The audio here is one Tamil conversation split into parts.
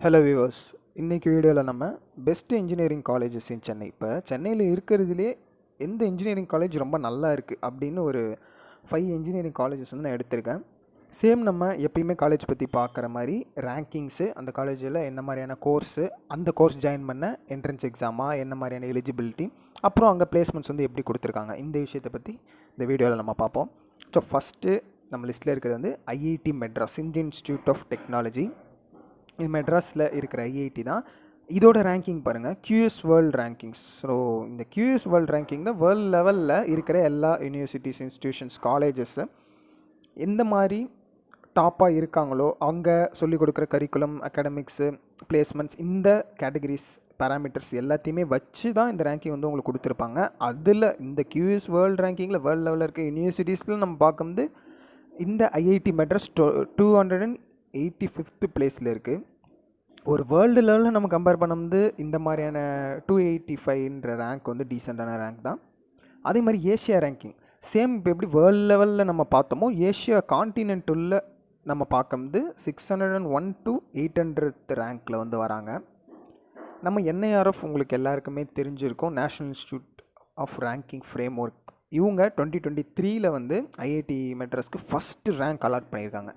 ஹலோ வியூவர்ஸ், இன்றைக்கி வீடியோவில் நம்ம பெஸ்ட் இன்ஜினியரிங் காலேஜஸ் இன் சென்னை. இப்போ சென்னையில் இருக்கிறதுலே எந்த இன்ஜினியரிங் காலேஜ் ரொம்ப நல்லா இருக்குது அப்படின்னு ஒரு 5 இன்ஜினியரிங் காலேஜஸ் வந்து நான் எடுத்திருக்கேன். சேம் நம்ம எப்பயுமே காலேஜ் பற்றி பார்க்குற மாதிரி ரேங்கிங்ஸு, அந்த காலேஜில் என்ன மாதிரியான கோர்ஸு, அந்த கோர்ஸ் ஜாயின் பண்ண என்ட்ரன்ஸ் எக்ஸாமாக என்ன மாதிரியான எலிஜிபிலிட்டி, அப்புறம் அங்கே பிளேஸ்மெண்ட்ஸ் வந்து எப்படி கொடுத்துருக்காங்க, இந்த விஷயத்தை பற்றி இந்த வீடியோவில் நம்ம பார்ப்போம். ஸோ ஃபஸ்ட்டு நம்ம லிஸ்ட்டில் இருக்கிறது வந்து IIT Madras, Indian institute of technology. இது மெட்ராஸில் இருக்கிற ஐஐடி தான். இதோட ரேங்கிங் பாருங்கள், QS வேர்ல்டு ரேங்கிங்ஸ். ஸோ இந்த QS வேர்ல்டு ரேங்கிங் தான் வேர்ல்டு லெவலில் இருக்கிற எல்லா யூனிவர்சிட்டிஸ், இன்ஸ்டிடியூஷன்ஸ், காலேஜஸ்ஸு எந்த மாதிரி டாப்பாக இருக்காங்களோ அங்கே சொல்லிக் கொடுக்குற கரிக்குலம், அகாடமிக்ஸு, பிளேஸ்மெண்ட்ஸ், இந்த கேட்டகரிஸ் பேராமீட்டர்ஸ் எல்லாத்தையுமே வச்சு தான் இந்த ரேங்கிங் வந்து உங்களுக்கு கொடுத்துருப்பாங்க. அதில் இந்த QS வேர்ல்டு ரேங்கிங்கில் வேர்ல்டு லெவலில் இருக்க யூனிவர்சிட்டிஸில் நம்ம பார்க்கும்போது இந்த ஐஐடி மெட்ராஸ் 285th பிளேஸில் இருக்குது. ஒரு வேர்ல்டு லெவலில் நம்ம கம்பேர் பண்ணும்போது இந்த மாதிரியான 285ன்ற ரேங்க் வந்து டீசெண்டான ரேங்க் தான். அதே மாதிரி ஏஷியா ரேங்கிங் சேம். இப்போ எப்படி வேர்ல்டு லெவலில் நம்ம பார்த்தோமோ ஏஷியா கான்டினென்ட்டுள்ள நம்ம பார்க்கும்போது 601 to 800th ரேங்க்கில் வந்து வராங்க. நம்ம NIRF உங்களுக்கு எல்லாருக்குமே தெரிஞ்சிருக்கும், national institute of ranking framework. இவங்க 2023 வந்து ஐஐடி மெட்ராஸ்க்கு ஃபஸ்ட்டு ரேங்க் அலாட் பண்ணியிருக்காங்க.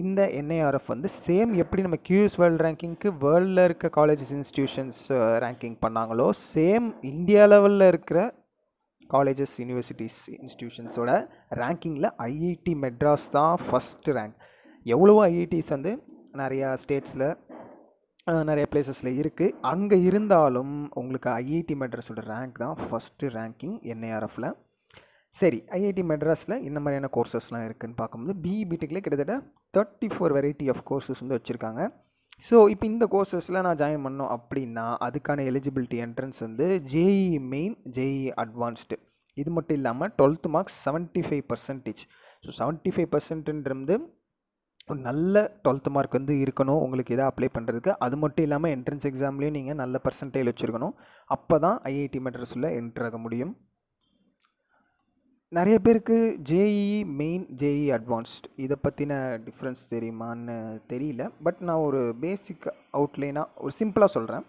இந்த NIRF வந்து சேம் எப்படி நம்ம QS வேர்ல்டு ரேங்கிங்க்கு வேர்ல்டில் இருக்க காலேஜஸ், இன்ஸ்டிடியூஷன்ஸ் ரேங்கிங் பண்ணாங்களோ, சேம் இந்தியா லெவலில் இருக்கிற காலேஜஸ், யூனிவர்சிட்டிஸ், இன்ஸ்டிடியூஷன்ஸோட ரேங்கிங்கில் ஐஐடி மெட்ராஸ் தான் ஃபஸ்ட்டு ரேங்க். எவ்வளவோ ஐஐடிஸ் வந்து நிறையா ஸ்டேட்ஸில் நிறைய பிளேசஸில் இருக்குது. அங்கே இருந்தாலும் உங்களுக்கு ஐஐடி மெட்ராஸோட ரேங்க் தான் ஃபஸ்ட்டு ரேங்கிங் NIRFல. சரி, ஐஐடி மெட்ராஸில் இந்த மாதிரியான கோர்சஸ்லாம் இருக்குதுன்னு பார்க்கும்போது BE BTECல கிட்டத்தட்ட 34 வெரைட்டி ஆஃப் கோர்சஸ் வந்து வச்சுருக்காங்க. ஸோ இப்போ இந்த கோர்சஸில் நான் ஜாயின் பண்ணோம் அப்படின்னா அதுக்கான எலிஜிபிலிட்டி என்ட்ரன்ஸ் வந்து JEE மெயின், JEE அட்வான்ஸ்டு. இது மட்டும் இல்லாமல் 12th மார்க்ஸ் 75%. ஸோ 75%ன்றது ஒரு நல்ல 12th மார்க் வந்து இருக்கணும் உங்களுக்கு இதை அப்ளை பண்ணுறதுக்கு. அது மட்டும் இல்லாமல் என்ட்ரன்ஸ் எக்ஸாம்லேயும் நீங்கள் நல்ல பர்சன்டேஜ் வச்சுருக்கணும். அப்போ தான் ஐஐடி மெட்ராஸில் என்ட்ரு ஆக முடியும். நிறைய பேருக்கு JEE மெயின், JEE அட்வான்ஸ்ட் இதை பற்றின டிஃப்ரென்ஸ் தெரியுமான்னு தெரியல. பட் நான் ஒரு பேசிக் அவுட்லைனாக ஒரு சிம்பிளாக சொல்கிறேன்.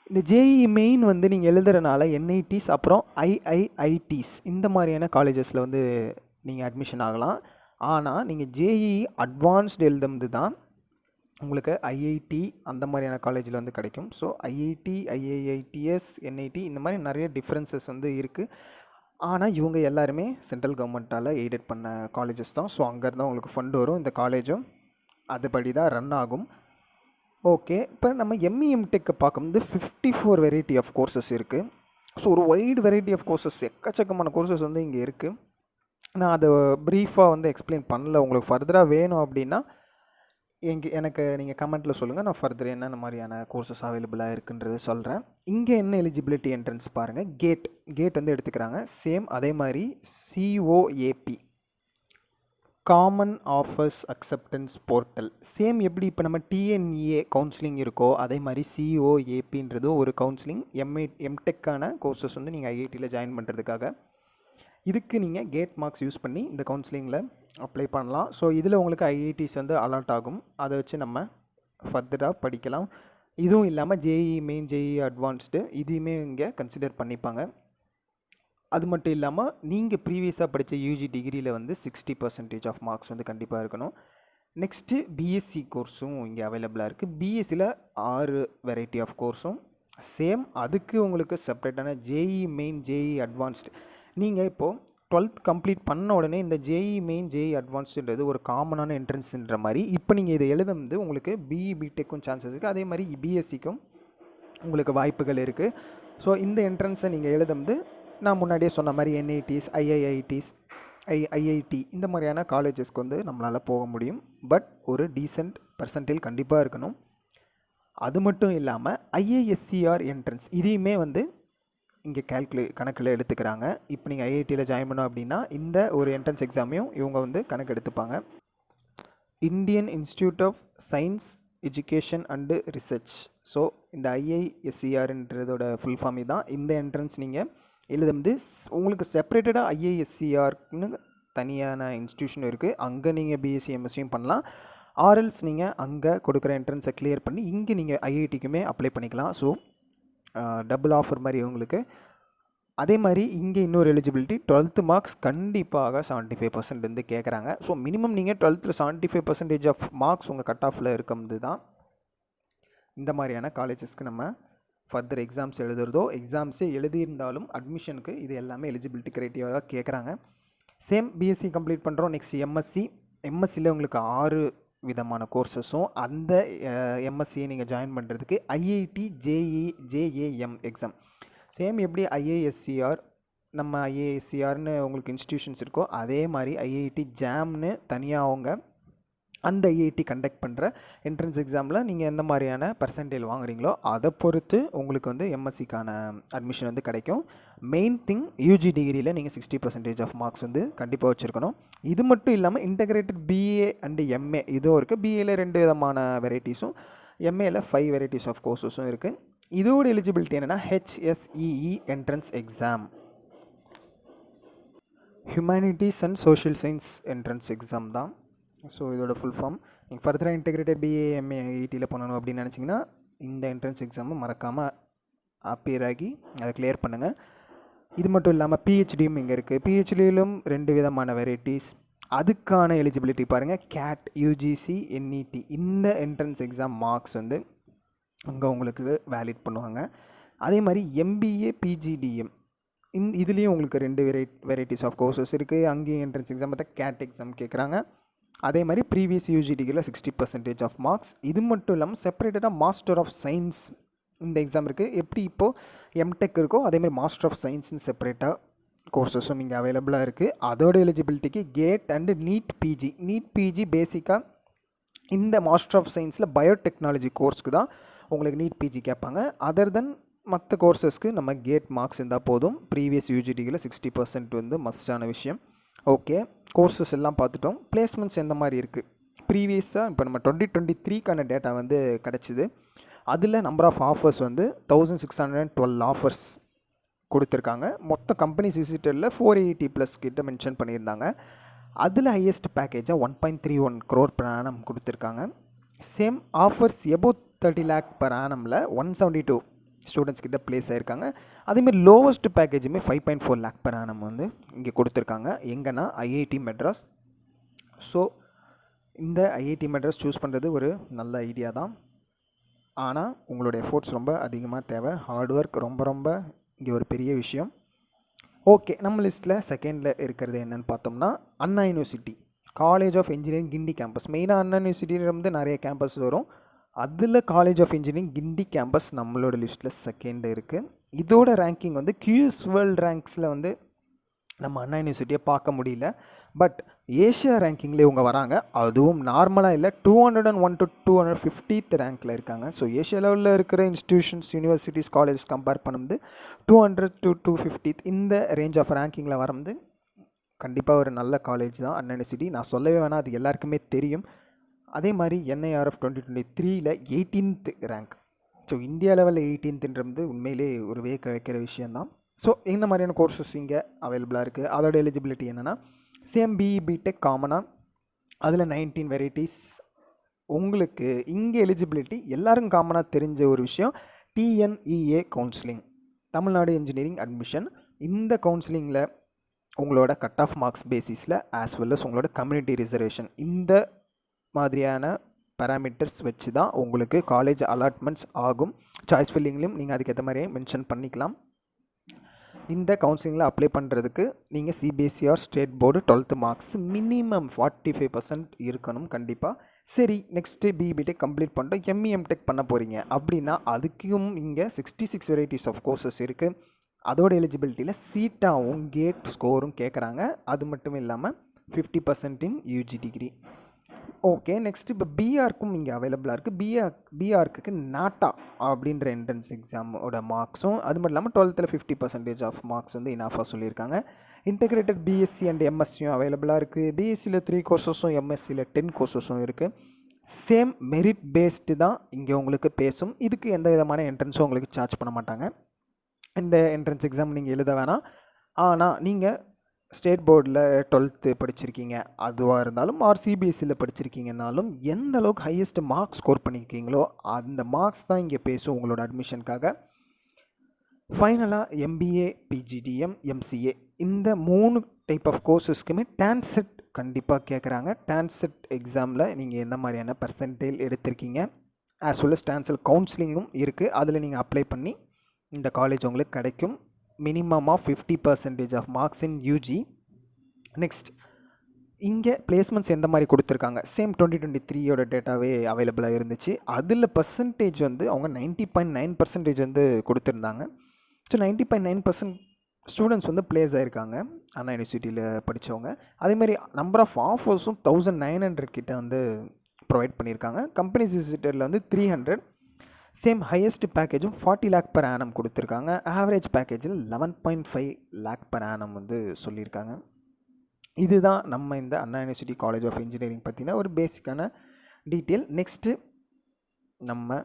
இந்த JEE மெயின் வந்து நீங்கள் எழுதுறதுனால NITs அப்புறம் IIITs இந்த மாதிரியான காலேஜஸில் வந்து நீங்கள் அட்மிஷன் ஆகலாம். ஆனால் நீங்கள் JEE அட்வான்ஸ்டு எழுதுறது தான் உங்களுக்கு IIT அந்த மாதிரியான காலேஜில் வந்து கிடைக்கும். ஸோ IIT, IIITS, NIT இந்த மாதிரி நிறைய டிஃப்ரென்சஸ் வந்து இருக்குது. ஆனால் இவங்க எல்லாருமே சென்ட்ரல் கவர்மெண்ட்டால் எய்டட் பண்ண காலேஜஸ் தான். ஸோ அங்கேருந்து உங்களுக்கு ஃபண்ட் வரும். இந்த காலேஜும் அதுபடி தான் ரன் ஆகும். ஓகே, இப்போ நம்ம ME MTech பார்க்கும்போது 54 வெரைட்டி ஆஃப் கோர்சஸ் இருக்குது. ஸோ ஒரு வைடு வெரைட்டி ஆஃப் கோர்சஸ், எக்கச்சக்கமான கோர்சஸ் வந்து இங்கே இருக்குது. நான் அதை ப்ரீஃபாக வந்து எக்ஸ்பிளைன் பண்ணல. உங்களுக்கு ஃபர்தராக வேணும் அப்படின்னா எனக்கு நீங்கள் கமெண்ட்டில் சொல்லுங்கள், நான் ஃபர்தர் என்னென்ன மாதிரியான கோர்சஸ் அவைலபிளாக இருக்குன்றது சொல்கிறேன். இங்கே என்ன எலிஜிபிலிட்டி என்ட்ரன்ஸ் பாருங்கள். கேட் வந்து எடுத்துக்கிறாங்க. சேம் அதே மாதிரி COAP, common offers acceptance portal. Same எப்படி இப்போ நம்ம TNEA கவுன்சிலிங் இருக்கோ அதே மாதிரி COAPன்றது ஒரு கவுன்சிலிங். MTechக்கான கோர்சஸ் வந்து நீங்கள் IITயில் ஜாயின் பண்ணுறதுக்காக. இதுக்கு நீங்கள் கேட் மார்க்ஸ் யூஸ் பண்ணி இந்த கவுன்சிலிங்கில் அப்ளை பண்ணலாம். ஸோ இதில் உங்களுக்கு IITs வந்து அலாட் ஆகும். அதை வச்சு நம்ம ஃபர்தராக படிக்கலாம். இதுவும் இல்லாமல் JEE மெயின், JEE அட்வான்ஸ்டு இதையுமே இங்கே கன்சிடர் பண்ணிப்பாங்க. அது மட்டும் இல்லாமல் நீங்கள் ப்ரீவியஸாக படித்த UG டிகிரியில் வந்து 60% ஆஃப் மார்க்ஸ் வந்து கண்டிப்பாக இருக்கணும். நெக்ஸ்ட்டு BSc கோர்ஸும் இங்கே அவைலபிளாக இருக்குது. BScயில் 6 வெரைட்டி ஆஃப் கோர்ஸும் சேம். அதுக்கு உங்களுக்கு செப்பரேட்டான JEE மெயின், JEE அட்வான்ஸ்டு. நீங்கள் இப்போது 12th கம்ப்ளீட் பண்ண உடனே இந்த JEE மெயின், JEE அட்வான்ஸ்டுன்றது ஒரு காமனான என்ட்ரன்ஸுன்ற மாதிரி இப்போ நீங்கள் இதை எழுதும்போது உங்களுக்கு BE BTechக்கும் சான்சஸ் இருக்குது. அதே மாதிரி BScக்கும் உங்களுக்கு வாய்ப்புகள் இருக்குது. ஸோ இந்த என்ட்ரன்ஸை நீங்கள் எழுதும்போது நான் முன்னாடியே சொன்ன மாதிரி NITs, IIITs, IIT இந்த மாதிரியான காலேஜஸ்க்கு வந்து நம்மளால் போக முடியும். பட் ஒரு டீசென்ட் பர்சன்டேஜ் கண்டிப்பாக இருக்கணும். அது மட்டும் இல்லாமல் IISER என்ட்ரன்ஸ் இதையுமே வந்து இங்கே கணக்கில் எடுத்துக்கிறாங்க. இப்போ நீங்கள் IITயில் ஜாயின் பண்ணோம் அப்படின்னா இந்த ஒரு என்ட்ரன்ஸ் எக்ஸாமையும் இவங்க வந்து கணக்கு எடுத்துப்பாங்க. Indian institute of science, education and research. So இந்த IISERன்றதோட ஃபுல் ஃபார்ம் தான். இந்த என்ட்ரன்ஸ் நீங்கள் எழுதும்போது உங்களுக்கு செப்பரேட்டடாக IISERன்னு தனியான இன்ஸ்டியூஷன் இருக்குது. அங்கே நீங்கள் BSc MScயும் பண்ணலாம். ஆர்எல்ஸ் நீங்கள் அங்கே கொடுக்குற என்ட்ரன்ஸை கிளியர் பண்ணி இங்கே நீங்கள் ஐஐடிக்குமே அப்ளை பண்ணிக்கலாம். ஸோ டபுள் ஆஃபர் மாதிரி உங்களுக்கு. அதே மாதிரி இங்கே இன்னொரு எலிஜிபிலிட்டி 12th மார்க்ஸ் கண்டிப்பாக 75% வந்து கேட்குறாங்க. ஸோ மினிமம் நீங்கள் 12th 75% ஆஃப் மார்க்ஸ் உங்கள் கட் ஆஃபில் இருக்கிறது தான் இந்த மாதிரியான காலேஜஸ்க்கு நம்ம ஃபர்தர் எக்ஸாம்ஸ் எழுதுறதோ, எக்ஸாம்ஸே எழுதியிருந்தாலும் அட்மிஷனுக்கு இது எல்லாமே எலிஜிபிலிட்டி க்ரைட்டீரியாவாக கேட்குறாங்க. சேம் பிஎஸ்சி கம்ப்ளீட் பண்ணுறோம். நெக்ஸ்ட் எம்எஸ்சியில் உங்களுக்கு 6 விதமான கோர்சஸும் அந்த எம்எஸ்சியை நீங்கள் ஜாயின் பண்ணுறதுக்கு ஐஐடி ஜேஏஎம் எக்ஸாம். சேம் எப்படி ஐஏஎஸ்சிஆர் நம்ம ஐஏஎஸ்சிஆர்னு உங்களுக்கு இன்ஸ்டிடியூஷன்ஸ் இருக்கோ அதே மாதிரி ஐஐடி ஜாம்னு தனியாக அவங்க அந்த ஐஐடி கண்டக்ட் பண்ணுற என்ட்ரன்ஸ் எக்ஸாமில் நீங்கள் எந்த மாதிரியான பர்சன்டேஜ் வாங்குறீங்களோ அதை பொறுத்து உங்களுக்கு வந்து எம்எஸ்சிக்கான அட்மிஷன் வந்து கிடைக்கும். மெயின் திங் யூஜி டிகிரியில் நீங்கள் 60% ஆஃப் மார்க்ஸ் வந்து கண்டிப்பாக வச்சுருக்கணும். இது மட்டும் இல்லாமல் இன்டகிரேட்டட் பிஏ அண்டு எம்ஏ இதுவும் இருக்குது. பிஏல 2 விதமான வெரைட்டிஸும், எம்ஏல 5 வெரைட்டிஸ் ஆஃப் கோர்சஸும் இருக்குது. இதோட எலிஜிபிலிட்டி என்னென்னா HSEE entrance exam, humanities and social science entrance exam தான். ஸோ இதோட ஃபுல் ஃபார்ம். நீங்கள் ஃபர்தராக இன்டெகிரேட்டட் பிஏ எம்ஏ ஐஐடியில் பண்ணணும் அப்படின்னு நினச்சிங்கன்னா இந்த என்ட்ரன்ஸ் எக்ஸாமை மறக்காமல் அப்பியர் ஆகி அதை கிளியர் பண்ணுங்கள். இது மட்டும் இல்லாமல் பிஹெச்டியும் இங்கே இருக்குது. பிஹெச்டியிலும் 2 விதமான வெரைட்டிஸ். அதுக்கான எலிஜிபிலிட்டி பாருங்கள். கேட், யூஜிசி, என்இடி இந்த என்ட்ரன்ஸ் எக்ஸாம் மார்க்ஸ் வந்து அங்கே உங்களுக்கு வேலிட் பண்ணுவாங்க. அதே மாதிரி எம்பிஏ பிஜிடிஎம் இதுலேயும் உங்களுக்கு 2 வெரைட்டிஸ் ஆஃப் கோர்சஸ் இருக்குது. அங்கேயும் என்ட்ரன்ஸ் எக்ஸாம் பார்த்தா கேட் எக்ஸாம் கேட்குறாங்க. அதே மாதிரி ப்ரீவியஸ் யூஜிடியில் 60% ஆஃப் மார்க்ஸ். இது மட்டும் இல்லாமல் செப்பரேட்டடாக மாஸ்டர் ஆஃப் சயின்ஸ் இந்த எக்ஸாம் இருக்குது. எப்படி இப்போது எம்டெக் இருக்கோ அதேமாதிரி மாஸ்டர் ஆஃப் சயின்ஸ்னு செப்பரேட்டாக கோர்சஸும் இங்கே அவைலபிளாக இருக்குது. அதோட எலிஜிபிலிட்டிக்கு கேட் அண்டு நீட் பிஜி பேசிக்காக இந்த மாஸ்டர் ஆஃப் சயின்ஸில் பயோடெக்னாலஜி கோர்ஸ்க்கு தான் உங்களுக்கு நீட் பிஜி கேட்பாங்க. அதர் தென் மற்ற கோர்சஸ்க்கு நம்ம கேட் மார்க்ஸ் இருந்தால் போதும். ப்ரீவியஸ் யூஜிடியில் 60% வந்து மஸ்டான விஷயம். ஓகே, கோர்சஸ் எல்லாம் பார்த்துட்டோம். பிளேஸ்மெண்ட்ஸ் எந்த மாதிரி இருக்குது ப்ரீவியஸாக இப்போ நம்ம 2023க்கான டேட்டா வந்து கிடச்சிது. அதில் நம்பர் ஆஃப் ஆஃபர்ஸ் வந்து 1612 ஆஃபர்ஸ் கொடுத்துருக்காங்க. மொத்த கம்பெனி விசிட்டரில் 480+ கிட்ட மென்ஷன் பண்ணியிருந்தாங்க. அதில் ஹையஸ்ட் பேக்கேஜாக 1.31 crore per annum கொடுத்துருக்காங்க. Same offers above 30 lakh per annumல 172 students கிட்ட ப்ளேஸ் ஆகிருக்காங்க. அதேமாதிரி லோவஸ்ட் பேக்கேஜுமே 5.4 lakh per annum வந்து இங்கே கொடுத்துருக்காங்க. எங்கன்னா ஐஐடி மெட்ராஸ். ஸோ இந்த ஐஐடி மெட்ராஸ் சூஸ் பண்ணுறது ஒரு நல்ல ஐடியா தான். ஆனால் உங்களுடைய எஃபோர்ட்ஸ் ரொம்ப அதிகமாக தேவை. ஹார்ட் ஒர்க் ரொம்ப இங்கே ஒரு பெரிய விஷயம். ஓகே, நம்ம லிஸ்ட்டில் செகண்டில் இருக்கிறது என்னென்னு பார்த்தோம்னா Anna university college of engineering Guindy campus. மெயினாக அண்ணா யூனிவர்சிட்டியிலிருந்து நிறைய கேம்பஸ் வரும். அதில் college of engineering Guindy campus நம்மளோட லிஸ்ட்டில் செகண்ட் இருக்குது. இதோட ரேங்கிங் வந்து QS வேர்ல்டு ரேங்க்ஸில் வந்து நம்ம அண்ணா யூனிவர்சிட்டியை பார்க்க முடியல. பட் ஏஷியா ரேங்கிங்கில் இவங்க வராங்க. அதுவும் நார்மலாக இல்லை, 201 to 250th ரேங்க்கில் இருக்காங்க. ஸோ ஏஷியா லெவலில் இருக்கிற இன்ஸ்டிடியூஷன்ஸ், யூனிவர்சிட்டிஸ், காலேஜஸ் கம்பேர் பண்ணும்போது 200 to 250th இந்த ரேஞ்ச் ஆஃப் ரேங்கிங்கில் வரது கண்டிப்பாக ஒரு நல்ல காலேஜ் தான் அண்ணா யூனிவர்சிட்டி. நான் சொல்லவே வேணாம், அது எல்லாருக்குமே தெரியும். அதே மாதிரி NIRF 2023ல் 18th rank. So India லெவலில் 18th உண்மையிலே ஒரு வேக்க வைக்கிற விஷயந்தான். ஸோ இந்த மாதிரியான கோர்சஸ் இங்கே அவைலபிளாக இருக்குது. அதோட எலிஜிபிலிட்டி என்னென்னா சேம் பிடெக் காமனாக அதில் 19 வெரைட்டிஸ். உங்களுக்கு இங்கே எலிஜிபிலிட்டி எல்லாருக்கும் காமனாக தெரிஞ்ச ஒரு விஷயம், TNEA counselling, Tamil Nadu engineering admission. இந்த கவுன்சிலிங்கில் உங்களோட கட் ஆஃப் மார்க்ஸ் பேசிஸில் ஆஸ் வெல் அஸ் உங்களோட கம்யூனிட்டி ரிசர்வேஷன் இந்த மாதிரியான பேராமீட்டர்ஸ் வச்சு தான் உங்களுக்கு காலேஜ் அலாட்மெண்ட்ஸ் ஆகும். சாய்ஸ் ஃபில்லிங்லையும் நீங்கள் அதுக்கேற்ற மாதிரியே மென்ஷன் பண்ணிக்கலாம். இந்த கவுன்சிலிங்கில் அப்ளை பண்ணுறதுக்கு நீங்கள் CBSE or state board 12th marks minimum 45% இருக்கணும் கண்டிப்பாக. சரி, நெக்ஸ்ட்டு பிடெக் கம்ப்ளீட் பண்ணிட்டு ME MTech பண்ண போகிறீங்க அப்படின்னா அதுக்கும் இங்கே 66 வெரைட்டிஸ் ஆஃப் கோர்சஸ் இருக்குது. அதோட எலிஜிபிலிட்டியில் சீட்டாகவும் கேட் ஸ்கோரும் கேட்குறாங்க. அது மட்டும் இல்லாமல் 50% இன் UG டிகிரி. ஓகே, நெக்ஸ்ட் இப்போ பிஆர்க்கும் இங்கே அவைலபிளாக இருக்குது. பிஆர்க்கு நாட்டா அப்படின்ற என்ட்ரன்ஸ் எக்ஸாமோட மார்க்ஸும் அது மட்டும் இல்லாமல் 12th 50% ஆஃப் மார்க்ஸ் வந்து இனாஃபாக சொல்லியிருக்காங்க. இன்டெகிரேட்டட் பிஎஸ்சி அண்ட் எம்எஸ்சியும் அவைலபிளாக இருக்குது. பிஎஸ்சியில் 3 கோர்சஸும் எம்எஸ்சியில் 10 கோர்சஸும் இருக்குது. சேம் மெரிட் பேஸ்டு தான் இங்கே உங்களுக்கு பேசும். இதுக்கு எந்த விதமான என்ட்ரன்ஸும் உங்களுக்கு சார்ஜ் பண்ண மாட்டாங்க. இந்த என்ட்ரன்ஸ் எக்ஸாம் நீங்கள் எழுத வேணாம். ஆனால் நீங்கள் ஸ்டேட் போர்டில் 12th படிச்சிருக்கீங்க அதுவாக இருந்தாலும் ஆர் சிபிஎஸ்சியில் படிச்சிருக்கீங்கனாலும் எந்த அளவுக்கு ஹையஸ்ட் மார்க்ஸ் ஸ்கோர் பண்ணியிருக்கீங்களோ அந்த மார்க்ஸ் தான் இங்கே பேசும் உங்களோட அட்மிஷனுக்காக. ஃபைனலாக எம்பிஏ, பிஜிடிஎம், எம்சிஏ இந்த 3 டைப் ஆஃப் கோர்ஸஸ்க்குமே டான்செட் கண்டிப்பாக கேட்குறாங்க. டான்செட் எக்ஸாமில் நீங்கள் எந்த மாதிரியான பர்சன்டேஜ் எடுத்திருக்கீங்க ஆஸ் வெல் அஸ் டான்செட் கவுன்சிலிங்கும் இருக்குது. அதில் நீங்கள் அப்ளை பண்ணி இந்த காலேஜ் உங்களுக்கு கிடைக்கும். Minimum of 50% of marks in UG. Next இங்கே பிளேஸ்மெண்ட்ஸ் எந்த மாதிரி கொடுத்துருக்காங்க, சேம் 2023 டேட்டாவே அவைலபிளாக இருந்துச்சு. அதில் பர்சன்டேஜ் வந்து அவங்க 90.9% வந்து கொடுத்துருந்தாங்க. ஸோ 90.9% ஸ்டூடெண்ட்ஸ் வந்து பிளேஸ் ஆகிருக்காங்க அண்ணா யூனிவர்சிட்டியில் படித்தவங்க. அதேமாதிரி நம்பர் ஆஃப் ஆஃபர்ஸும் 1900 கிட்ட வந்து ப்ரொவைட் பண்ணியிருக்காங்க. கம்பெனிஸ் விசிட்டரில் வந்து 300. சேம் ஹையஸ்ட் பேக்கேஜும் 40 lakh per annum கொடுத்துருக்காங்க. ஆவரேஜ் பேக்கேஜில் 11.5 lakh per annum வந்து சொல்லியிருக்காங்க. இதுதான் நம்ம இந்த Anna university college of engineering பற்றின ஒரு பேசிக்கான டீட்டெயில். நெக்ஸ்ட்டு நம்ம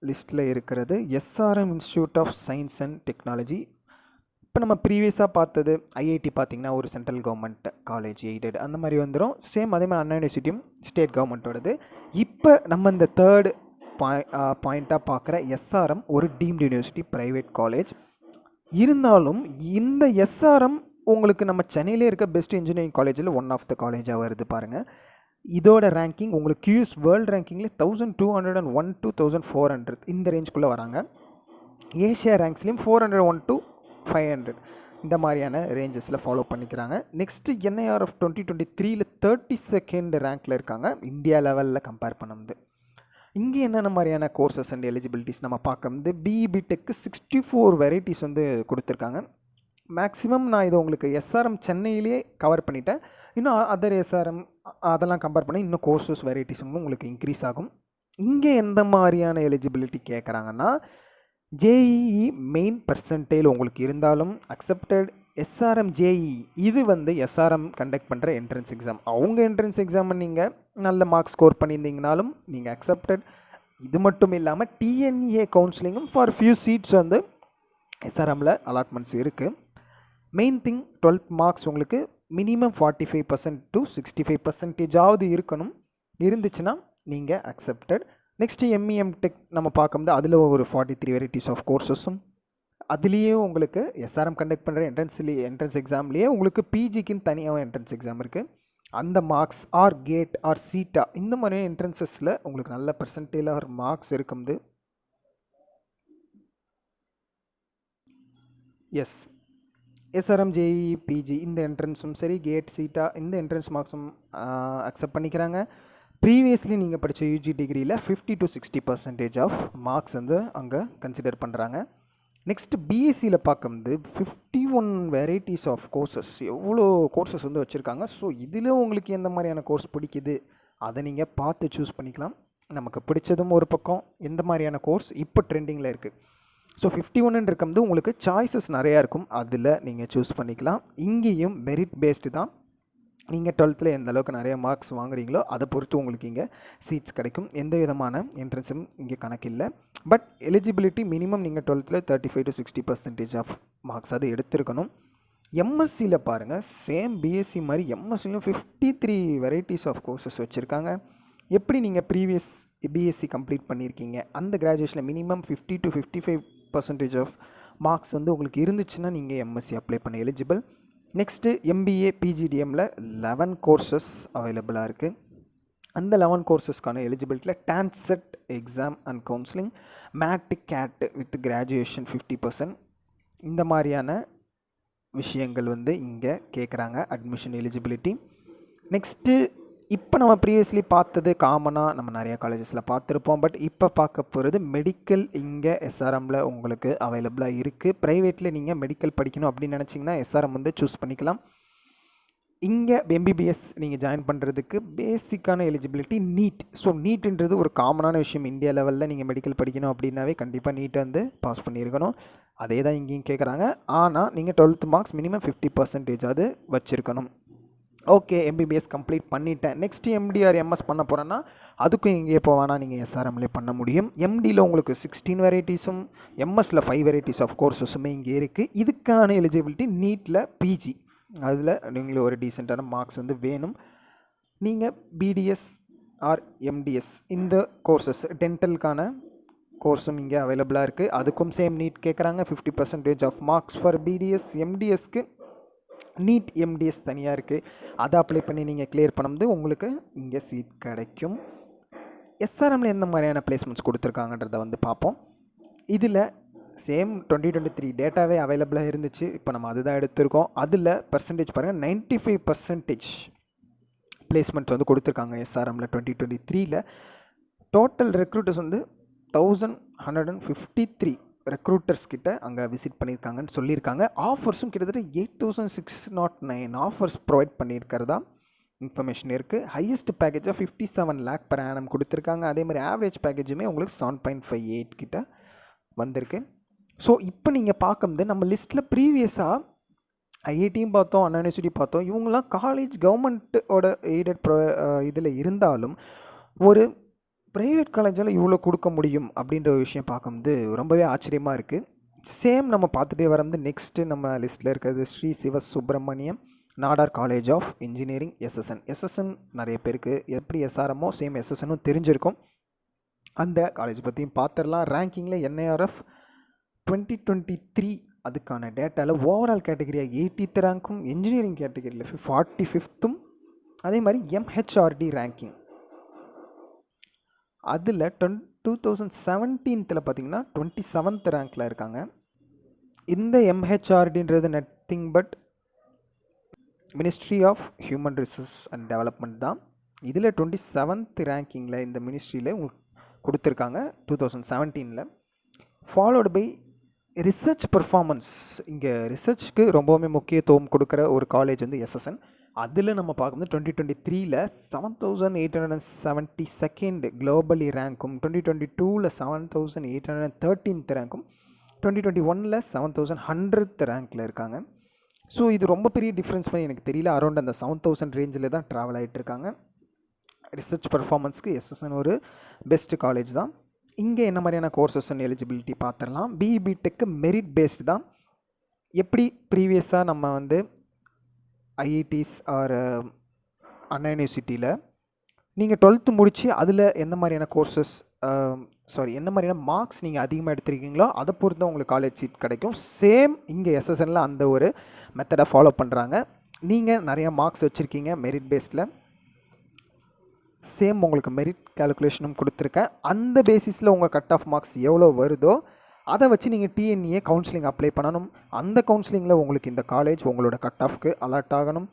லிஸ்ட்டில் இருக்கிறது SRM institute of science and technology. இப்போ நம்ம ப்ரீவியஸாக பார்த்தது ஐஐடி பார்த்திங்கன்னா ஒரு சென்ட்ரல் கவர்மெண்ட் காலேஜ் எய்டட் அந்த மாதிரி வந்துடும். சேம் அதே மாதிரி அண்ணா யூனிவர்சிட்டியும் ஸ்டேட் கவர்மெண்ட்டோடது. இப்போ நம்ம இந்த தேர்டு பாயிண்ட்டாக பார்க்குற எஸ்ஆர்எம் ஒரு டீம்டு யூனிவர்சிட்டி ப்ரைவேட் காலேஜ். இருந்தாலும் இந்த எஸ்ஆர்எம் உங்களுக்கு நம்ம சென்னையிலே இருக்க பெஸ்ட் இன்ஜினியரிங் காலேஜில் ஒன் ஆஃப் த காலேஜாக வருது பாருங்கள். இதோட ரேங்கிங் உங்களுக்கு QS வேர்ல்டு ரேங்கிங்கில் 1201 to 1400 இந்த ரேஞ்சுக்குள்ளே வராங்க. ஏஷியா ரேங்க்ஸ்லேயும் 401 to 500 இந்த மாதிரியான ரேஞ்சஸில் ஃபாலோ பண்ணிக்கிறாங்க. நெக்ஸ்ட்டு NIRF 2023 32nd ரேங்க்கில் இருக்காங்க இந்தியா லெவலில் கம்பேர் பண்ணுது. இங்கே என்னென்ன மாதிரியான கோர்சஸ் அண்ட் எலிஜிபிலிட்டிஸ் நம்ம பார்க்கும்போது BE BTech 64 வெரைட்டிஸ் வந்து கொடுத்துருக்காங்க. மேக்ஸிமம் நான் இது உங்களுக்கு எஸ்ஆர்எம் சென்னையிலே கவர் பண்ணிட்டேன். இன்னும் அதர் எஸ்ஆர்எம் அதெல்லாம் கம்பேர் பண்ணி இன்னும் கோர்சஸ் வெரைட்டிஸும் உங்களுக்கு இன்க்ரீஸ் ஆகும். இங்கே எந்த மாதிரியான எலிஜிபிலிட்டி கேட்குறாங்கன்னா JEE மெயின் பர்சன்டேஜ் உங்களுக்கு இருந்தாலும் அக்செப்டட். எஸ்ஆர்எம் JEE இது வந்து எஸ்ஆர்எம் கண்டக்ட் பண்ணுற என்ட்ரன்ஸ் எக்ஸாம். அவங்க என்ட்ரன்ஸ் எக்ஸாமை நீங்கள் நல்ல மார்க்ஸ் ஸ்கோர் பண்ணியிருந்தீங்கனாலும் நீங்கள் அக்செப்டட். இது மட்டும் இல்லாமல் TNA கவுன்சிலிங்கும் ஃபார் ஃபியூ சீட்ஸ் வந்து எஸ்ஆர்எம்மில் அலாட்மெண்ட்ஸ் இருக்குது. மெயின் திங் 12th மார்க்ஸ் உங்களுக்கு மினிமம் 45% to 65% இருக்கணும். இருந்துச்சுன்னா நீங்கள் அக்செப்டட். நெக்ஸ்ட்டு MEM டெக் நம்ம பார்க்கும்போது அதில் ஒரு 43 வெரைட்டிஸ் ஆஃப் கோர்சஸும் அதுலேயே உங்களுக்கு எஸ்ஆர்எம் கண்டக்ட் பண்ணுற என்ட்ரன்ஸ் எக்ஸாம்லேயே உங்களுக்கு பிஜிக்குன்னு தனியாக என்ட்ரன்ஸ் எக்ஸாம் இருக்குது. அந்த மார்க்ஸ் ஆர் கேட் ஆர் சீட்டா இந்த மாதிரி என்ட்ரன்ஸஸில் உங்களுக்கு நல்ல பர்சன்டேஜ் ஆர் மார்க்ஸ் இருக்கும்போது எஸ் எஸ்ஆர்எம் JEE PG இந்த என்ட்ரன்ஸும் சரி கேட் சீட்டா இந்த என்ட்ரன்ஸ் மார்க்ஸும் அக்செப்ட் பண்ணிக்கிறாங்க. ப்ரீவியஸ்லி நீங்கள் படித்த UG டிகிரியில் 50 to 60% ஆஃப் மார்க்ஸ் வந்து அங்கே கன்சிடர் பண்ணுறாங்க. நெக்ஸ்ட்டு பிஎஸ்சியில் பார்க்கும்போது 51 வெரைட்டிஸ் ஆஃப் கோர்சஸ் எவ்வளோ கோர்சஸ் வந்து வச்சுருக்காங்க. ஸோ இதில் உங்களுக்கு எந்த மாதிரியான கோர்ஸ் பிடிக்குது அதை நீங்கள் பார்த்து சூஸ் பண்ணிக்கலாம். நமக்கு பிடிச்சதும் ஒரு பக்கம் எந்த மாதிரியான கோர்ஸ் இப்போ ட்ரெண்டிங்கில் இருக்குது. ஸோ 51 இருக்கும்போது உங்களுக்கு சாய்ஸஸ் நிறையா இருக்கும், அதில் நீங்கள் சூஸ் பண்ணிக்கலாம். இங்கேயும் மெரிட் பேஸ்டு தான். நீங்கள் 12th எந்த அளவுக்கு நிறைய மார்க்ஸ் வாங்குறீங்களோ அதை பொறுத்து உங்களுக்கு இங்கே சீட்ஸ் கிடைக்கும். எந்த விதமான என்ட்ரன்ஸும் இங்கே கணக்கில்லை. பட் எலிஜிபிலிட்டி மினிமம் நீங்கள் 12th 35 to 60% ஆஃப் மார்க்ஸ் அது எடுத்திருக்கணும். எம்எஸ்சியில் பாருங்கள் சேம் பிஎஸ்சி மாதிரி எம்எஸ்சிலையும் 53 வெரைட்டிஸ் ஆஃப் கோர்சஸ் வச்சுருக்காங்க. எப்படி நீங்கள் ப்ரீவியஸ் பிஎஸ்சி கம்ப்ளீட் பண்ணியிருக்கீங்க அந்த கிராஜுவேஷனில் மினிமம் 50 to 55% ஆஃப் மார்க்ஸ் வந்து உங்களுக்கு இருந்துச்சுன்னா நீங்கள் எம்எஸ்சி அப்ளை பண்ண எலிஜிபிள். நெக்ஸ்ட்டு MBA PGDMல 11 கோர்சஸ் அவைலபிளாக இருக்குது. அந்த 11 கோர்சஸ்க்கான எலிஜிபிலிட்டியில் TANCET exam and counselling, MAT CAT with graduation 50% இந்த மாதிரியான விஷயங்கள் வந்து இங்கே கேட்குறாங்க அட்மிஷன் எலிஜிபிலிட்டி. நெக்ஸ்ட்டு இப்போ நம்ம ப்ரீவியஸ்லி பார்த்தது காமனாக நம்ம நிறையா காலேஜஸில் பார்த்துருப்போம். பட் இப்போ பார்க்க போகிறது மெடிக்கல் இங்கே எஸ்ஆர்எம்மில் உங்களுக்கு அவைலபிளாக இருக்குது. ப்ரைவேட்டில் நீங்கள் மெடிக்கல் படிக்கணும் அப்படின்னு நினச்சிங்கன்னா எஸ்ஆர்எம் வந்து சூஸ் பண்ணிக்கலாம். இங்கே MBBS நீங்கள் ஜாயின் பண்ணுறதுக்கு பேசிக்கான எலிஜிபிலிட்டி நீட். ஸோ நீட்டுன்றது ஒரு காமனான விஷயம். இந்தியா லெவலில் நீங்கள் மெடிக்கல் படிக்கணும் அப்படின்னாவே கண்டிப்பாக நீட்டை வந்து பாஸ் பண்ணியிருக்கணும். அதே தான் இங்கேயும் கேட்குறாங்க. ஆனால் நீங்கள் 12th மார்க்ஸ் மினிமம் 50% வச்சுருக்கணும். ஓகே, MBBS கம்ப்ளீட் பண்ணிட்டேன், நெக்ஸ்ட்டு MD ஆர் MS பண்ண போகிறேன்னா அதுக்கும் எங்கேயே போவானா நீங்கள் SRMலே பண்ண முடியும். MDயில் உங்களுக்கு 16 வெரைட்டிஸும் MSல 5 வெரைட்டிஸ் ஆஃப் கோர்ஸஸுமே இங்கே இருக்குது. இதுக்கான எலிஜிபிலிட்டி நீட்டில் PG அதில் நீங்கள் ஒரு டீசெண்டான மார்க்ஸ் வந்து வேணும். நீங்கள் பிடிஎஸ் ஆர் எம்டிஎஸ் இந்த கோர்சஸ் டென்டலுக்கான கோர்ஸும் இங்கே அவைலபிளாக இருக்குது. அதுக்கும் சேம் நீட் கேட்குறாங்க. 50% ஆஃப் மார்க்ஸ் ஃபார் பிடிஎஸ். எம்டிஎஸ்க்கு நீட் எம்டிஎஸ் தனியாக இருக்குது. அதை அப்ளை பண்ணி நீங்கள் கிளியர் பண்ணும்போது உங்களுக்கு இங்கே சீட் கிடைக்கும். எஸ்ஆர்எம்மில் எந்த மாதிரியான பிளேஸ்மெண்ட்ஸ் கொடுத்துருக்காங்கன்றதை வந்து பார்ப்போம். இதில் சேம் 2023 டேட்டாவே அவைலபிளாக இருந்துச்சு. இப்போ நம்ம அதுதான் எடுத்திருக்கோம். அதில் பர்சன்டேஜ் பாருங்கள், 95% பிளேஸ்மெண்ட்ஸ் வந்து கொடுத்துருக்காங்க. எஸ்ஆர்எம்மில் 2023 டோட்டல் ரெக்ரூட்டர்ஸ் வந்து 1153 ரெக்ரூட்டர்ஸ் கிட்ட அங்கே விசிட் பண்ணியிருக்காங்கன்னு சொல்லியிருக்காங்க. ஆஃபர்ஸும் கிட்டத்தட்ட 8609 ஆஃபர்ஸ் ப்ரொவைட் பண்ணியிருக்கிறதா இன்ஃபர்மேஷன் இருக்குது. ஹையஸ்ட் பேக்கேஜாக 57 lakh per annum கொடுத்துருக்காங்க. அதே மாதிரி ஆவரேஜ் பேக்கேஜுமே உங்களுக்கு 7.58 கிட்ட வந்திருக்கு. ஸோ இப்போ நீங்கள் பார்க்கும்போது நம்ம லிஸ்ட்டில் ப்ரீவியஸாக ஐஐடியும் பார்த்தோம், அண்ணா யூனிவர்சிட்டி பார்த்தோம். இவங்களாம் காலேஜ் கவர்மெண்ட்டோட எய்டட் இதில் இருந்தாலும் ஒரு ப்ரைவேட் காலேஜால் இவ்வளோ கொடுக்க முடியும் அப்படின்ற ஒரு விஷயம் பார்க்கும்போது ரொம்பவே ஆச்சரியமாக இருக்குது. சேம் நம்ம பார்த்துட்டே வரது நெக்ஸ்ட்டு நம்ம லிஸ்ட்டில் இருக்கிறது Sri Siva Subramaniam Nadar college of engineering SSN நிறைய பேருக்கு எப்படி எஸ்ஆர்எம்மோ சேம் எஸ்எஸ்என்னும் தெரிஞ்சிருக்கும். அந்த காலேஜ் பற்றியும் பார்த்துடலாம். ரேங்கிங்கில் என்ஐஆர்எஃப் 2023 அதுக்கான டேட்டாவில் ஓவரால் கேட்டகரியாக 80th ரேங்க்கும், இன்ஜினியரிங் கேட்டகரியில் 45th, அதே மாதிரி எம்ஹெச்ஆர்டி ரேங்கிங் அதில் 2017 பார்த்திங்கன்னா 27th ரேங்க்கில் இருக்காங்க. இந்த எம்ஹெச்ஆர்டின்றது nothing but ministry of human resource and development தான். இதில் 27th ரேங்கிங்கில் இந்த மினிஸ்ட்ரியில் உங்களுக்கு கொடுத்துருக்காங்க 2017. Followed by research performance. இங்கே ரிசர்ச்சுக்கு ரொம்பவுமே முக்கியத்துவம் கொடுக்குற ஒரு காலேஜ் வந்து எஸ்எஸ்என். அதில் நம்ம பார்க்கும்போது 2023 7872 குளோபலி ரேங்க்கும், 2022 7813 ரேங்க்கும், 2021 7100th ரேங்க்கில் இருக்காங்க. ஸோ இது ரொம்ப பெரிய டிஃப்ரென்ஸ் பண்ணி எனக்கு தெரியல. அரௌண்ட் அந்த 7000 ரேஞ்சில் தான் ட்ராவல் ஆகிட்டு இருக்காங்க. ரிசர்ச் பர்ஃபார்மன்ஸ்க்கு எஸ்எஸ்என் ஒரு பெஸ்ட் காலேஜ் தான். இங்கே என்ன மாதிரியான கோர்சஸ் அண்ட் எலிஜிபிலிட்டி பார்த்துடலாம். பிஇபிடெக்கு மெரிட் பேஸ்டு தான். எப்படி ப்ரீவியஸாக நம்ம வந்து ஐஐடிஸ் ஆர் அண்ணா யூனிவர்சிட்டியில் நீங்கள் 12th முடித்து அதில் எந்த மாதிரியான கோர்சஸ் என்ன மாதிரியான மார்க்ஸ் நீங்கள் அதிகமாக எடுத்திருக்கீங்களோ அதை பொறுத்து தான் உங்களுக்கு காலேஜ் சீட் கிடைக்கும். சேம் இங்கே எஸ்எஸ்எனில் அந்த ஒரு மெத்தடை ஃபாலோ பண்ணுறாங்க. நீங்கள் நிறையா மார்க்ஸ் வச்சுருக்கீங்க மெரிட் பேஸில், சேம் உங்களுக்கு மெரிட் கேல்குலேஷனும் கொடுத்துருக்கேன். அந்த பேசிஸில் உங்கள் கட் ஆஃப் மார்க்ஸ் எவ்வளோ வருதோ அதை வச்சு நீங்கள் டிஎன்இஏ கவுன்சிலிங் அப்ளை பண்ணணும். அந்த கவுன்சிலிங்கில் உங்களுக்கு இந்த காலேஜ் உங்களோட கட் ஆஃப்க்கு அலர்ட் ஆகணும்.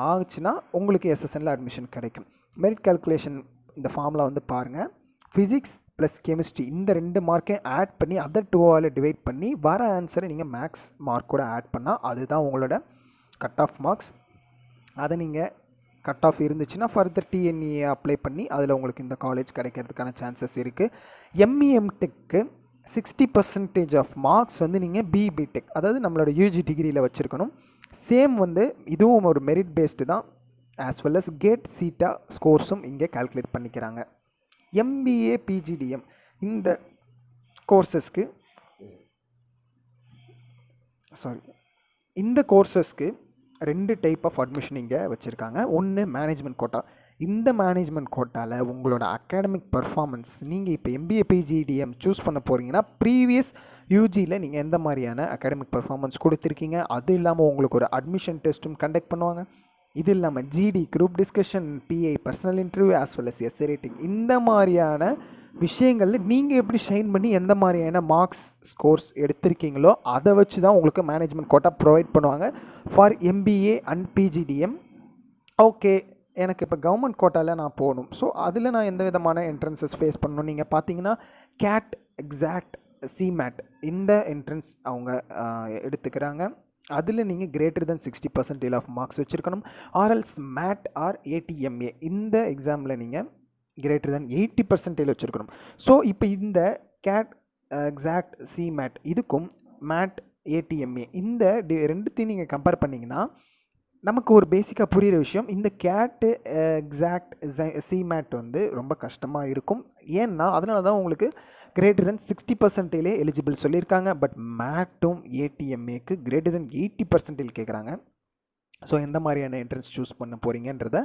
ஆச்சுன்னா உங்களுக்கு எஸ்எஸ்எனில் அட்மிஷன் கிடைக்கும். மெரிட் கேல்குலேஷன் இந்த ஃபார்மில் வந்து பாருங்கள். ஃபிசிக்ஸ் ப்ளஸ் கெமிஸ்ட்ரி இந்த 2 மார்க்கையும் ஆட் பண்ணி அதை 2ஆல் டிவைட் பண்ணி வர ஆன்சரை நீங்கள் மேக்ஸ் மார்க்கோட ஆட் பண்ணால் அதுதான் உங்களோட கட் ஆஃப் மார்க்ஸ். அதை நீங்கள் கட் ஆஃப் இருந்துச்சுன்னா ஃபர்தர் டிஎன்இஏ அப்ளை பண்ணி அதில் உங்களுக்கு இந்த காலேஜ் கிடைக்கிறதுக்கான சான்சஸ் இருக்குது. எம்இஎம்டெக்கு 60% ஆஃப் மார்க்ஸ் வந்து நீங்கள் பிபிடெக் அதாவது நம்மளோட யூஜி டிகிரியில் வச்சுருக்கணும். சேம் வந்து இதுவும் ஒரு மெரிட் பேஸ்டு தான். ஆஸ் வெல் அஸ் கேட் சீட்டா ஸ்கோர்ஸும் இங்கே கால்குலேட் பண்ணிக்கிறாங்க. எம்பிஏ பிஜிடிஎம் இந்த கோர்சஸ்க்கு இந்த கோர்சஸ்க்கு 2 டைப் ஆஃப் அட்மிஷன் இங்கே வச்சுருக்காங்க. ஒன்று மேனேஜ்மெண்ட் கோட்டா. இந்த மேனேஜ்மெண்ட் கோட்டாவில் உங்களோட அகாடமிக் பர்ஃபார்மன்ஸ் நீங்கள் இப்போ எம்பிஏ பிஜிடிஎம் சூஸ் பண்ண போகிறீங்கன்னா ப்ரீவியஸ் யூஜியில் நீங்கள் எந்த மாதிரியான அகாடமிக் பர்ஃபார்மன்ஸ் கொடுத்துருக்கீங்க, அது இல்லாமல் உங்களுக்கு ஒரு அட்மிஷன் டெஸ்ட்டும் கண்டக்ட் பண்ணுவாங்க. இது இல்லாமல் GD group discussion, PI personal interview as well as SA rating இந்த மாதிரியான விஷயங்களில் நீங்கள் எப்படி ஷைன் பண்ணி எந்த மாதிரியான மார்க்ஸ் ஸ்கோர்ஸ் எடுத்திருக்கீங்களோ அதை வச்சு தான் உங்களுக்கு மேனேஜ்மெண்ட் கோட்டா ப்ரொவைட் பண்ணுவாங்க for MBA and PGDM. Okay, எனக்கு இப்போ கவர்மெண்ட் கோட்டாவில் நான் போகணும். ஸோ அதில் நான் எந்த விதமான என்ட்ரன்ஸஸ் ஃபேஸ் பண்ணணும். நீங்கள் பார்த்தீங்கன்னா கேட், எக்ஸாக்ட், சிமேட் இந்த என்ட்ரன்ஸ் அவங்க எடுத்துக்கிறாங்க. அதில் நீங்கள் கிரேட்டர் தென் 60% ஆஃப் மார்க்ஸ் வச்சுருக்கணும். ஆர்எல்ஸ் மேட் ஆர் ஏடிஎம்ஏ இந்த எக்ஸாமில் நீங்கள் கிரேட்டர் தென் 80% வச்சுருக்கணும். ஸோ இப்போ இந்த கேட், எக்ஸாக்ட், சிமேட் இதுக்கும் மேட், ஏடிஎம்ஏ இந்த 2த்தையும் நீங்கள் கம்பேர் பண்ணிங்கன்னா நமக்கு ஒரு பேசிக்காக புரிகிற விஷயம், இந்த கேட்டு, எக்ஸாக்ட், சிமேட் வந்து ரொம்ப கஷ்டமாக இருக்கும். ஏன்னா அதனால தான் உங்களுக்கு கிரேட்டர் தென் 60% எலிஜிபிள் சொல்லியிருக்காங்க. பட் மேட்டும் ஏடிஎம்ஏக்கு கிரேட்டர் தென் 80% கேட்குறாங்க. ஸோ எந்த மாதிரியான என்ட்ரன்ஸ் சூஸ் பண்ண போகிறீங்கன்றத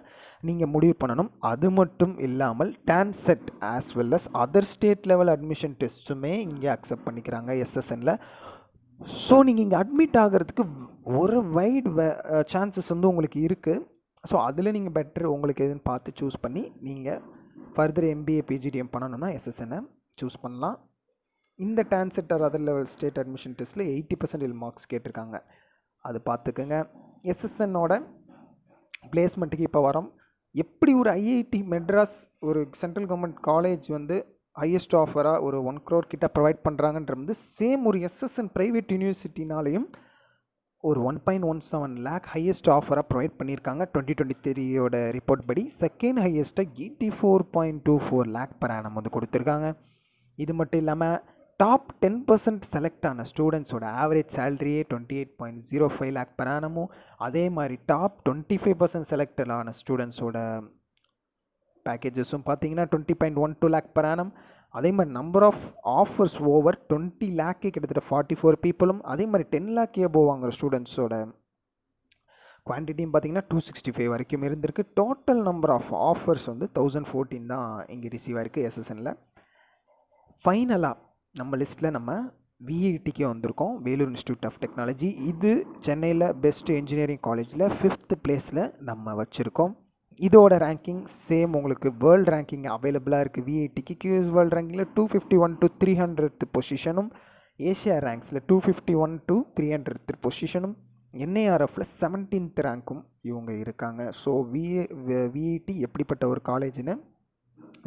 நீங்கள் முடிவு பண்ணணும். அது மட்டும் இல்லாமல் TANCET as well as other state level admission டெஸ்ட்டுமே இங்கே அக்செப்ட் பண்ணிக்கிறாங்க எஸ்எஸ்எனில். ஸோ நீங்கள் இங்கே அட்மிட் ஆகிறதுக்கு ஒரு வைட் சான்சஸ் வந்து உங்களுக்கு இருக்குது. ஸோ அதில் நீங்கள் பெட்டர் உங்களுக்கு எதுன்னு பார்த்து சூஸ் பண்ணி நீங்கள் ஃபர்தர் எம்பிஏ பிஜிடிஎம் பண்ணணும்னா எஸ்எஸ்எனை சூஸ் பண்ணலாம். இந்த TANCET or other level state admission டெஸ்ட்டில் 80% மார்க்ஸ் கேட்டிருக்காங்க, அது பார்த்துக்குங்க. எஸ்எஸ்என்னோட பிளேஸ்மெண்ட்டுக்கு இப்போ வரோம். எப்படி ஒரு ஐஐடி மெட்ராஸ் ஒரு சென்ட்ரல் கவர்மெண்ட் காலேஜ் வந்து ஹையஸ்ட் ஆஃபராக ஒரு 1 crore கிட்ட ப்ரொவைட் பண்ணுறாங்கன்ற வந்து சேம் ஒரு எஸ்எஸ்என் ப்ரைவேட் யூனிவர்சிட்டினாலையும் ஒரு 1.17 lakh ஹையஸ்ட் ஆஃபராக ப்ரொவைட் பண்ணியிருக்காங்க. 2023 ரிப்போர்ட் படி செகண்ட் ஹையஸ்ட்டாக 84.24 lakh per annum வந்து கொடுத்துருக்காங்க. இது மட்டும் இல்லாமல் டாப் 10% செலக்ட் ஆன ஸ்டூடெண்ட்ஸோட ஆவரேஜ் சேலரியே 28.05 lakh per annum. அதே மாதிரி டாப் 25% செலக்டட் ஆன ஸ்டூடெண்ட்ஸோட பேக்கேஜஸும் பார்த்தீங்கன்னா 20.12 lakh per annum. அதே மாதிரி number of offers over 20 lakh கிட்டத்தட்ட 44 பீப்புளும். அதே மாதிரி 10 lakh above வாங்குற ஸ்டூடெண்ட்ஸோட குவான்டிட்டியும் பார்த்தீங்கன்னா 265 வரைக்கும் இருந்திருக்கு. டோட்டல் நம்பர் ஆஃப் ஆஃபர்ஸ் வந்து 1014 தான் இங்கே ரிசீவ் ஆயிருக்கு எஸ்எஸ்எனில். ஃபைனலாக நம்ம லிஸ்ட்டில் நம்ம விஐடிக்கு வந்திருக்கோம், வேலூர் இன்ஸ்டியூட் ஆஃப் டெக்னாலஜி. இது சென்னையில் பெஸ்ட் இன்ஜினியரிங் காலேஜில் 5th பிளேஸில் நம்ம வச்சுருக்கோம். இதோட ரேங்கிங் சேம் உங்களுக்கு வேர்ல்டு ரேங்கிங் அவைலபிளாக இருக்குது. விஐடிக்கு QS வேர்ல்டு ரேங்கிங்கில் 251 to 300th பொசிஷனும், ஏஷியா ரேங்க்ஸில் 251 to 300th பொசிஷனும், NIRFல 17th ரேங்க்கும் இவங்க இருக்காங்க. ஸோ விஐடி எப்படிப்பட்ட ஒரு காலேஜ்னு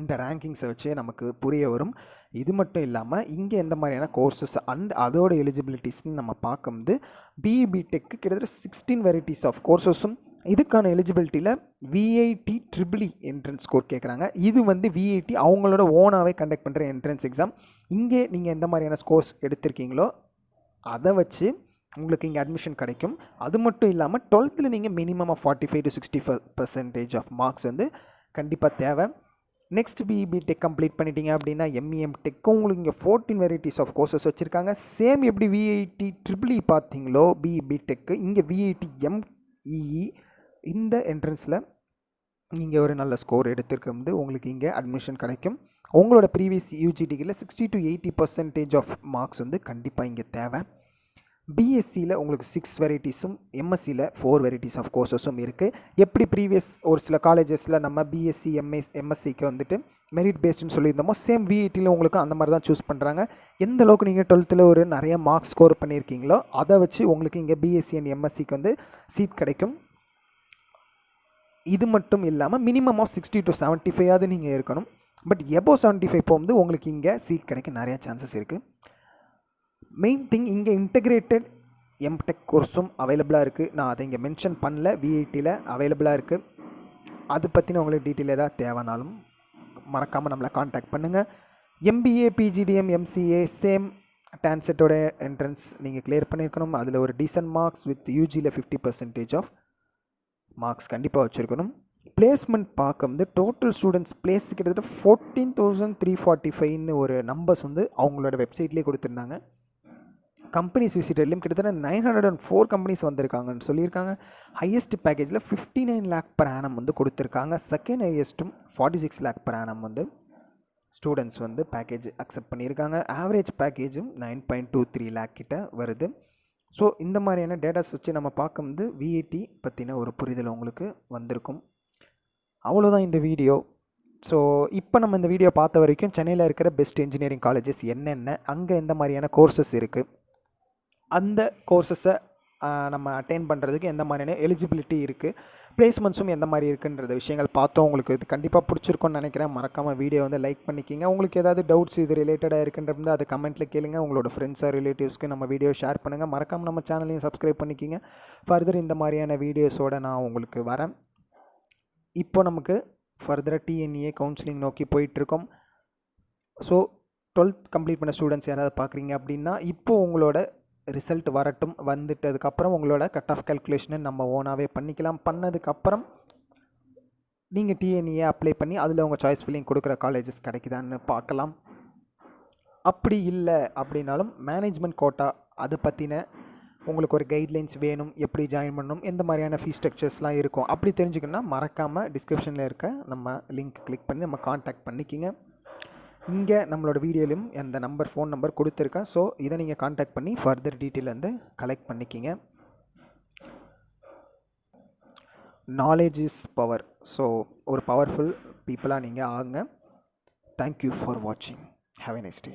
இந்த ரேங்கிங்ஸை வச்சே நமக்கு புரிய வரும். இது மட்டும் இல்லாமல் இங்கே எந்த மாதிரியான கோர்சஸ் அண்ட் அதோட எலிஜிபிலிட்டிஸ்ன்னு நம்ம பார்க்கும்போது பிஇபிடெக்கு கிட்டத்தட்ட 16 வெரைட்டிஸ் ஆஃப் கோர்சஸும். இதுக்கான எலிஜிபிலிட்டியில் விஐடி ட்ரிபிள்இ என்ட்ரன்ஸ் ஸ்கோர் கேட்குறாங்க. இது வந்து விஐடி அவங்களோட ஓனாகவே கண்டக்ட் பண்ணுற என்ட்ரன்ஸ் எக்ஸாம். இங்கே நீங்கள் எந்த மாதிரியான ஸ்கோர்ஸ் எடுத்திருக்கீங்களோ அதை வச்சு உங்களுக்கு இங்கே அட்மிஷன் கிடைக்கும். அது மட்டும் இல்லாமல் 12th நீங்கள் minimum of 45 to 60% of marks வந்து கண்டிப்பாக தேவை. நெக்ஸ்ட் பிஇபிடெக் கம்ப்ளீட் பண்ணிட்டீங்க அப்படின்னா எம்இஎம் டெக்கும் உங்களுக்கு இங்கே 14 வெரைட்டிஸ் ஆஃப் கோர்சஸ் வச்சுருக்காங்க. சேம் எப்படி விஐடி ட்ரிபிள்இ பார்த்தீங்களோ பிஇபிடெக்கு இங்கே விஐடி எம்இஇ இந்த என்ட்ரன்ஸில் நீங்கள் ஒரு நல்ல ஸ்கோர் எடுத்துருக்கும் உங்களுக்கு இங்கே அட்மிஷன் கிடைக்கும். உங்களோட ப்ரீவியஸ் யூஜி டிகிரியில் 60 to 80% ஆஃப் மார்க்ஸ் வந்து கண்டிப்பாக இங்கே தேவை. பிஎஸ்சியில் உங்களுக்கு 6 வெரைட்டிஸும், எம்எஸ்சியில் 4 வெரைட்டிஸ் ஆஃப் கோர்சஸும் இருக்குது. எப்படி ப்ரீவியஸ் ஒரு சில காலேஜஸில் நம்ம பிஎஸ்சி எம்எஸ்சிக்கு வந்துட்டு மெரிட் பேஸ்டுன்னு சொல்லியிருந்தோமோ சேம் விஐடியில் உங்களுக்கு அந்த மாதிரி தான் சூஸ் பண்ணுறாங்க. எந்த அளவுக்கு நீங்கள் 12th ஒரு நிறைய மார்க்ஸ் ஸ்கோர் பண்ணியிருக்கீங்களோ அதை வச்சு உங்களுக்கு இங்கே பிஎஸ்சி அண்ட் எம்எஸ்சிக்கு வந்து சீட் கிடைக்கும். இது மட்டும் இல்லாமல் மினிமம் ஆஃப் 60 to 75 நீங்கள் இருக்கணும். பட் எபோவ் 75 போகும்போது உங்களுக்கு இங்கே சீட் கிடைக்க நிறைய சான்சஸ் இருக்குது. மெயின் திங் இங்கே இன்டெகிரேட்டட் எம்டெக் கோர்ஸும் அவைலபிளாக இருக்குது. நான் அதை இங்கே மென்ஷன் பண்ணல, விஐடியில் அவைலபிளாக இருக்குது. அது பற்றின உங்களுக்கு டீட்டெயில் ஏதாவது தேவைனாலும் மறக்காமல் நம்மளை காண்டாக்ட் பண்ணுங்கள். எம்பிஏ பிஜிடிஎம் எம்சிஏ சேம் டான்செட்டோட என்ட்ரன்ஸ் நீங்கள் கிளியர் பண்ணியிருக்கணும். அதில் ஒரு டீசன்ட் மார்க்ஸ் வித் யூஜியில் 50% ஆஃப் மார்க்ஸ் கண்டிப்பாக வச்சுருக்கணும். பிளேஸ்மெண்ட் பார்க்கும்போது டோட்டல் ஸ்டூடெண்ட்ஸ் பிளேஸ் கிட்டத்தட்ட 14,345 ஒரு நம்பர்ஸ் வந்து அவங்களோட வெப்சைட்லேயே கொடுத்துருந்தாங்க. கம்பெனிஸ் விசிட்டர்லேயும் கிட்டத்தட்ட 904 கம்பெனிஸ் வந்திருக்காங்கன்னு சொல்லியிருக்காங்க. ஹையஸ்ட் பேக்கேஜில் 59 lakh per annum வந்து கொடுத்துருக்காங்க. செகண்ட் ஹையஸ்ட்டும் 46 lakh per annum வந்து ஸ்டூடெண்ட்ஸ் வந்து பேக்கேஜ் அக்செப்ட் பண்ணியிருக்காங்க. ஆவரேஜ் பேக்கேஜும் 9.23 lakh கிட்ட வருது. ஸோ இந்த மாதிரியான டேட்டாஸ் வச்சு நம்ம பார்க்கும்போது விஐடி பற்றின ஒரு புரிதல் உங்களுக்கு வந்திருக்கும். அவ்வளோதான் இந்த வீடியோ. ஸோ இப்போ நம்ம இந்த வீடியோ பார்த்த வரைக்கும் சென்னையில் இருக்கிற பெஸ்ட் இன்ஜினியரிங் காலேஜஸ் என்னென்ன, அங்கே எந்த மாதிரியான கோர்சஸ் இருக்குது, அந்த கோர்சஸை நம்ம அட்டைன் பண்ணுறதுக்கு எந்த மாதிரியான எலிஜிபிலிட்டி இருக்குது, பிளேஸ்மெண்ட்ஸும் எந்த மாதிரி இருக்குன்ற விஷயங்கள் பார்த்தோம். உங்களுக்கு இது கண்டிப்பாக பிடிச்சிருக்குன்னு நினைக்கிறேன். மறக்காமல் வீடியோ வந்து லைக் பண்ணிக்கிங்க. உங்களுக்கு ஏதாவது டவுட்ஸ் இது ரிலேட்டடாக இருக்குன்றது அது கமெண்ட்டில் கேளுங்க. உங்களோட ஃப்ரெண்ட்ஸாக ரிலேட்டிவ்ஸ்க்கு நம்ம வீடியோ ஷேர் பண்ணுங்கள். மறக்காமல் நம்ம சேனலையும் சப்ஸ்கிரைப் பண்ணிக்கிங்க. ஃபர்தர் இந்த மாதிரியான வீடியோஸோடு நான் உங்களுக்கு வரேன். இப்போ நமக்கு ஃபர்தராக டிஎன்ஏ கவுன்சிலிங் நோக்கி போயிட்டுருக்கோம். ஸோ 12th கம்ப்ளீட் பண்ண ஸ்டூடெண்ட்ஸ் யாராவது பார்க்குறீங்க அப்படின்னா இப்போது உங்களோட ரிசல்ட் வரட்டும். வந்துட்டதுக்கப்புறம் உங்களோட கட் ஆஃப் கேல்குலேஷனை நம்ம ஓனாகவே பண்ணிக்கலாம். பண்ணதுக்கப்புறம் நீங்கள் டிஎன்ஏ அப்ளை பண்ணி அதில் உங்கள் சாய்ஸ் ஃபில்லிங் கொடுக்குற காலேஜஸ் கிடைக்குதான்னு பார்க்கலாம். அப்படி இல்லை அப்படின்னாலும் மேனேஜ்மெண்ட் கோட்டா அதை பற்றின உங்களுக்கு ஒரு கைட்லைன்ஸ் வேணும், எப்படி ஜாயின் பண்ணணும், எந்த மாதிரியான ஃபீஸ் ஸ்ட்ரக்சர்ஸ்லாம் இருக்கும் அப்படி தெரிஞ்சுக்கணுன்னா மறக்காமல் டிஸ்கிரிப்ஷனில் இருக்க நம்ம லிங்க் கிளிக் பண்ணி நம்ம காண்டாக்ட் பண்ணிக்கிங்க. இங்கே நம்மளோட வீடியோலையும் அந்த நம்பர் ஃபோன் நம்பர் கொடுத்துருக்கேன். ஸோ இதை நீங்கள் காண்டாக்ட் பண்ணி ஃபர்தர் டீட்டெயில் வந்து கலெக்ட் பண்ணிக்கிங்க. Knowledge is power. ஸோ ஒரு பவர்ஃபுல் பீப்புளாக நீங்கள் ஆகுங்க. தேங்க்யூ ஃபார் வாட்சிங். Have a nice day.